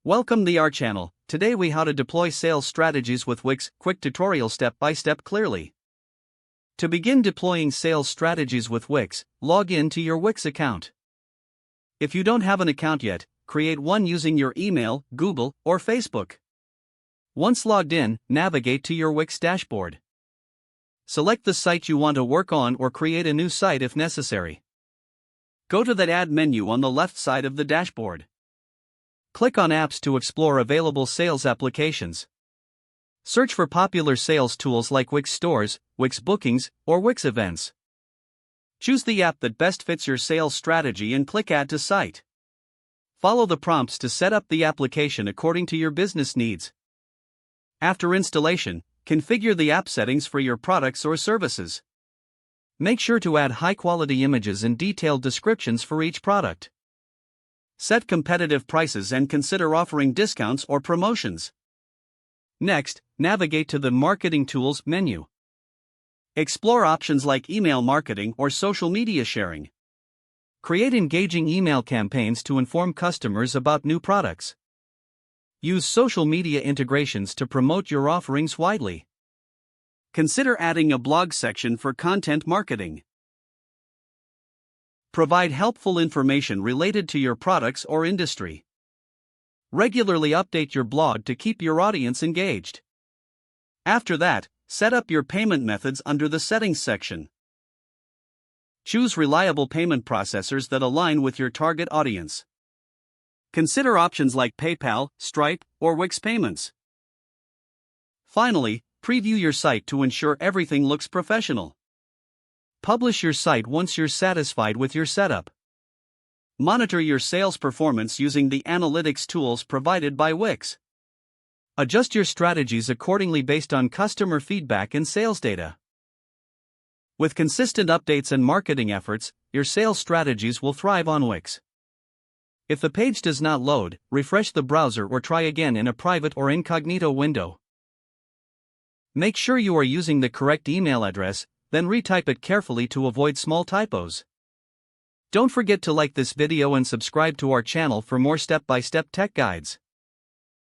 Welcome to our channel. Today we how to deploy sales strategies with Wix, quick tutorial step by step clearly. To begin deploying sales strategies with Wix, log in to your Wix account. If you don't have an account yet, create one using your email, Google, or Facebook. Once logged in, navigate to your Wix dashboard. Select the site you want to work on or create a new site if necessary. Go to the Add menu on the left side of the dashboard. Click on Apps to explore available sales applications. Search for popular sales tools like Wix Stores, Wix Bookings, or Wix Events. Choose the app that best fits your sales strategy and click Add to Site. Follow the prompts to set up the application according to your business needs. After installation, configure the app settings for your products or services. Make sure to add high-quality images and detailed descriptions for each product. Set competitive prices and consider offering discounts or promotions. Next, navigate to the Marketing Tools menu. Explore options like email marketing or social media sharing. Create engaging email campaigns to inform customers about new products. Use social media integrations to promote your offerings widely. Consider adding a blog section for content marketing. Provide helpful information related to your products or industry. Regularly update your blog to keep your audience engaged. After that, set up your payment methods under the Settings section. Choose reliable payment processors that align with your target audience. Consider options like PayPal, Stripe, or Wix Payments. Finally, preview your site to ensure everything looks professional. Publish your site once you're satisfied with your setup. Monitor your sales performance using the analytics tools provided by Wix. Adjust your strategies accordingly based on customer feedback and sales data. With consistent updates and marketing efforts, your sales strategies will thrive on Wix. If the page does not load, refresh the browser or try again in a private or incognito window. Make sure you are using the correct email address, then retype it carefully to avoid small typos. Don't forget to like this video and subscribe to our channel for more step-by-step tech guides.